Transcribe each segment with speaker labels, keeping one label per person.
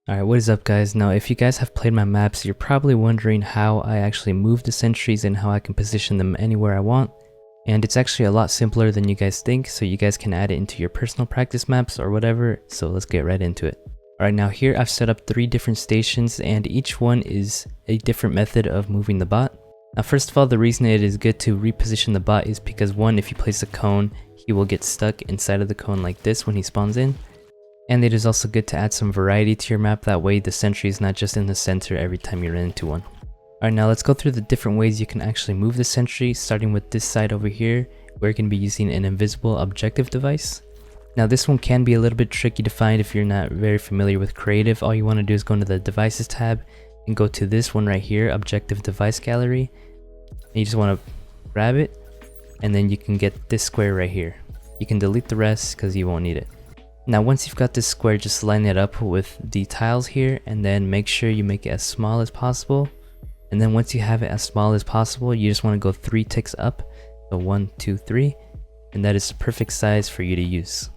Speaker 1: Alright, what is up guys? Now if you guys have played my maps, you're probably wondering how I actually move the sentries and how I can position them anywhere I want. And it's actually a lot simpler than you guys think, so you guys can add it into your personal practice maps or whatever, so let's get right into it. Alright, now here I've set up 3 different stations and each one is a different method of moving the bot. Now first of all, the reason it is good to reposition the bot is because one, if you place a cone, he will get stuck inside of the cone like this when he spawns in. And it is also good to add some variety to your map, that way the sentry is not just in the center every time you run into one. Alright, now let's go through the different ways you can actually move the sentry, starting with this side over here, where you're going to be using an invisible objective device. Now this one can be a little bit tricky to find if you're not very familiar with creative. All you want to do is go into the devices tab and go to this one right here, objective device gallery. And you just want to grab it, and then you can get this square right here. You can delete the rest because you won't need it. Now once you've got this square, just line it up with the tiles here and then make sure you make it as small as possible. And then once you have it as small as possible, you just want to go 3 ticks up. So 1, 2, 3, and that is the perfect size for you to use.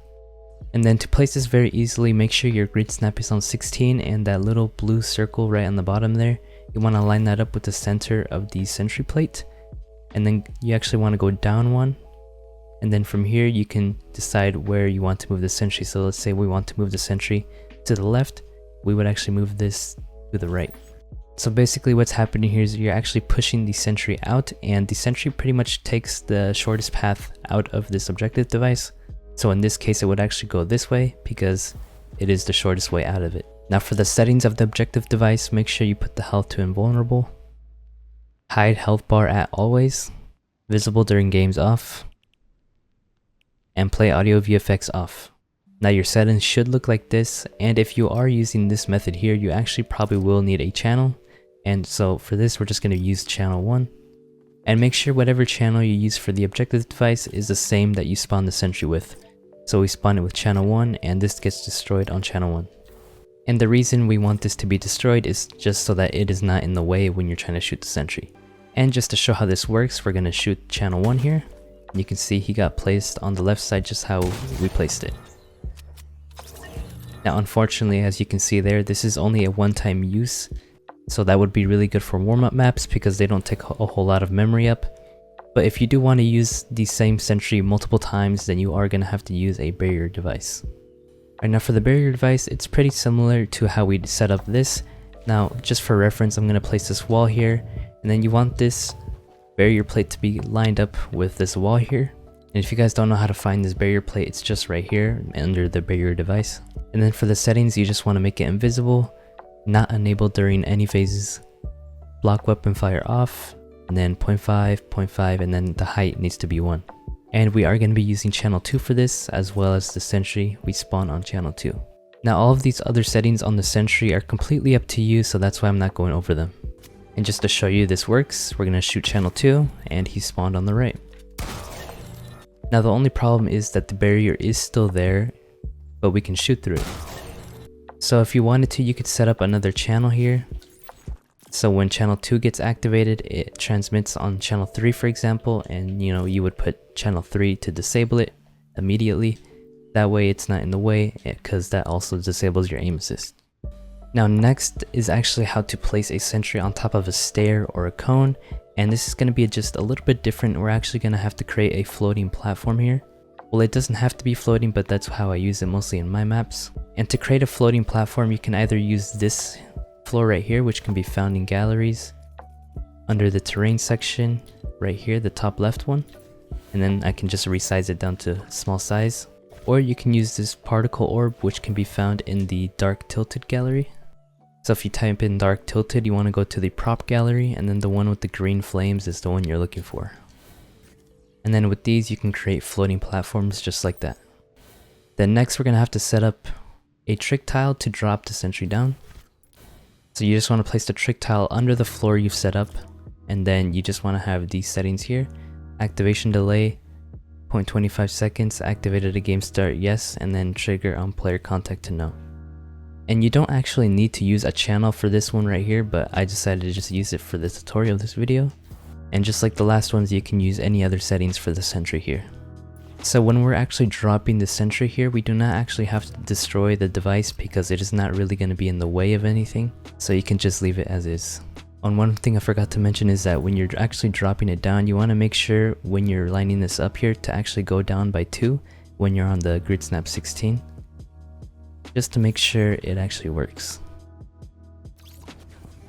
Speaker 1: And then to place this very easily, make sure your grid snap is on 16 and that little blue circle right on the bottom there, you want to line that up with the center of the sentry plate. And then you actually want to go down 1. And then from here you can decide where you want to move the sentry. So let's say we want to move the sentry to the left, we would actually move this to the right. So basically what's happening here is you're actually pushing the sentry out, and the sentry pretty much takes the shortest path out of this objective device. So in this case it would actually go this way because it is the shortest way out of it. Now for the settings of the objective device, make sure you put the health to invulnerable, hide health bar at always, visible during games off, and play audio VFX off. Now your settings should look like this, and if you are using this method here, you actually probably will need a channel. And so for this, we're just going to use channel 1. And make sure whatever channel you use for the objective device is the same that you spawn the sentry with. So we spawn it with channel 1, and this gets destroyed on channel 1. And the reason we want this to be destroyed is just so that it is not in the way when you're trying to shoot the sentry. And just to show how this works, we're going to shoot channel 1 here. You can see he got placed on the left side just how we placed it. Now unfortunately, as you can see there, this is only a one-time use, so that would be really good for warm-up maps because they don't take a whole lot of memory up. But if you do want to use the same sentry multiple times, then you are going to have to use a barrier device. Alright, now for the barrier device, it's pretty similar to how we set up this. Now just for reference, I'm going to place this wall here, and then you want this barrier plate to be lined up with this wall here. And if you guys don't know how to find this barrier plate, it's just right here under the barrier device. And then for the settings, you just want to make it invisible, not enabled during any phases, block weapon fire off, and then 0.5, 0.5, and then the height needs to be 1. And we are going to be using channel 2 for this, as well as the sentry we spawn on channel 2. Now all of these other settings on the sentry are completely up to you, so that's why I'm not going over them. And just to show you this works, we're going to shoot channel 2, and he spawned on the right. Now the only problem is that the barrier is still there, but we can shoot through it. So if you wanted to, you could set up another channel here. So when channel 2 gets activated, it transmits on channel 3 for example, and you would put channel 3 to disable it immediately. That way it's not in the way, because that also disables your aim assist. Now next is actually how to place a sentry on top of a stair or a cone, and this is going to be just a little bit different. We're actually going to have to create a floating platform here. Well, it doesn't have to be floating, but that's how I use it mostly in my maps. And to create a floating platform, you can either use this floor right here, which can be found in galleries under the terrain section right here, the top left one, and then I can just resize it down to small size. Or you can use this particle orb, which can be found in the dark tilted gallery. So if you type in dark tilted, you want to go to the prop gallery, and then the one with the green flames is the one you're looking for. And then with these you can create floating platforms just like that. Then next we're going to have to set up a trick tile to drop the sentry down. So you just want to place the trick tile under the floor you've set up, and then you just want to have these settings here. Activation delay, 0.25 seconds, activated at game start, yes, and then trigger on player contact to no. And you don't actually need to use a channel for this one right here, but I decided to just use it for the tutorial of this video. And just like the last ones, you can use any other settings for the sentry here. So when we're actually dropping the sentry here, we do not actually have to destroy the device because it is not really going to be in the way of anything. So you can just leave it as is. One thing I forgot to mention is that when you're actually dropping it down, you want to make sure when you're lining this up here to actually go down by 2 when you're on the grid snap 16. Just to make sure it actually works.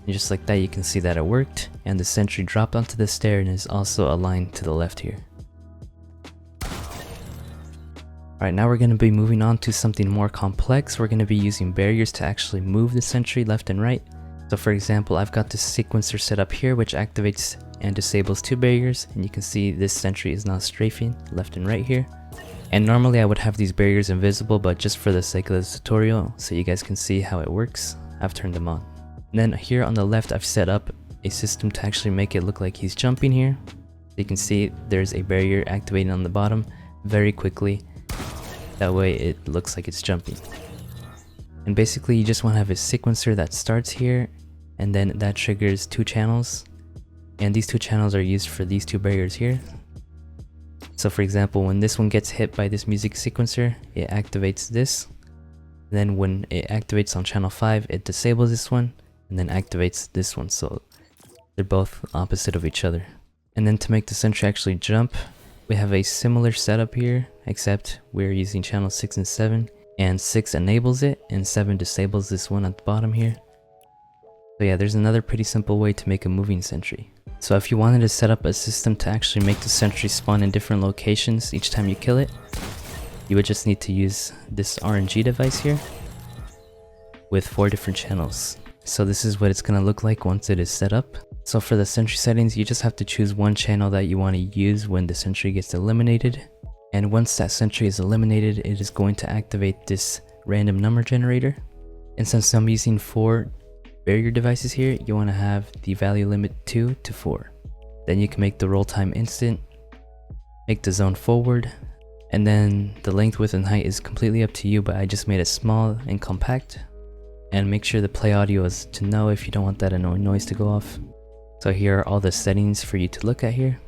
Speaker 1: And just like that, you can see that it worked, and the sentry dropped onto the stair and is also aligned to the left here. Alright, now we're going to be moving on to something more complex. We're going to be using barriers to actually move the sentry left and right. So for example, I've got this sequencer set up here which activates and disables 2 barriers, and you can see this sentry is now strafing left and right here. And normally I would have these barriers invisible, but just for the sake of this tutorial, so you guys can see how it works, I've turned them on. And then here on the left, I've set up a system to actually make it look like he's jumping here. You can see there's a barrier activating on the bottom very quickly. That way it looks like it's jumping. And basically you just want to have a sequencer that starts here, and then that triggers 2 channels. And these 2 channels are used for these 2 barriers here. So for example, when this one gets hit by this music sequencer, it activates this. Then when it activates on channel 5, it disables this one, and then activates this one. So they're both opposite of each other. And then to make the sentry actually jump, we have a similar setup here, except we're using channel 6 and 7, and 6 enables it, and 7 disables this one at the bottom here. So yeah, there's another pretty simple way to make a moving sentry. So if you wanted to set up a system to actually make the sentry spawn in different locations each time you kill it, you would just need to use this RNG device here with 4 different channels. So this is what it's going to look like once it is set up. So for the sentry settings, you just have to choose one channel that you want to use when the sentry gets eliminated. And once that sentry is eliminated, it is going to activate this random number generator. And since I'm using 4 barrier devices here, you want to have the value limit 2 to 4. Then you can make the roll time instant, make the zone forward, and then the length, width, and height is completely up to you, but I just made it small and compact. And make sure the play audio is to no if you don't want that annoying noise to go off. So here are all the settings for you to look at here.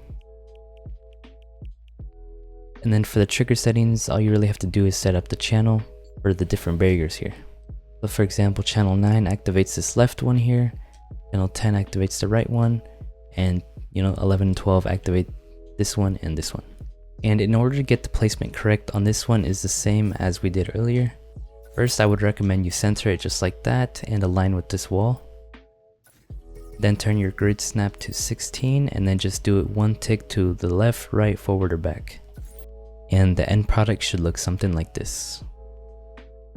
Speaker 1: And then for the trigger settings, all you really have to do is set up the channel for the different barriers here. So for example, channel 9 activates this left one here, channel 10 activates the right one, and 11 and 12 activate this one and this one. And in order to get the placement correct on this one is the same as we did earlier. First, I would recommend you center it just like that and align with this wall. Then turn your grid snap to 16 and then just do it 1 tick to the left, right, forward, or back. And the end product should look something like this.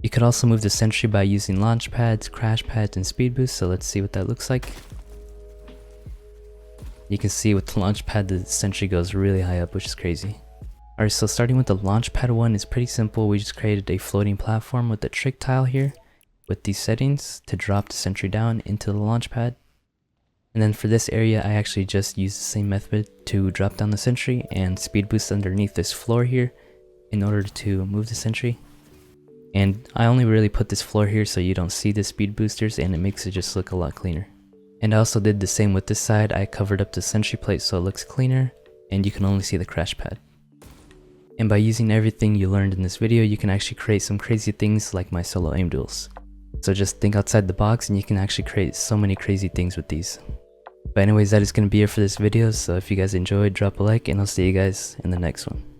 Speaker 1: You could also move the sentry by using launch pads, crash pads, and speed boost, so let's see what that looks like. You can see with the launch pad the sentry goes really high up, which is crazy. Alright, so starting with the launch pad one is pretty simple. We just created a floating platform with the trick tile here with these settings to drop the sentry down into the launch pad. And then for this area, I actually just used the same method to drop down the sentry and speed boost underneath this floor here in order to move the sentry. And I only really put this floor here so you don't see the speed boosters, and it makes it just look a lot cleaner. And I also did the same with this side. I covered up the sentry plate so it looks cleaner and you can only see the crash pad. And by using everything you learned in this video, you can actually create some crazy things like my solo aim duels. So just think outside the box and you can actually create so many crazy things with these. But anyways, that is going to be it for this video, so if you guys enjoyed, drop a like, and I'll see you guys in the next one.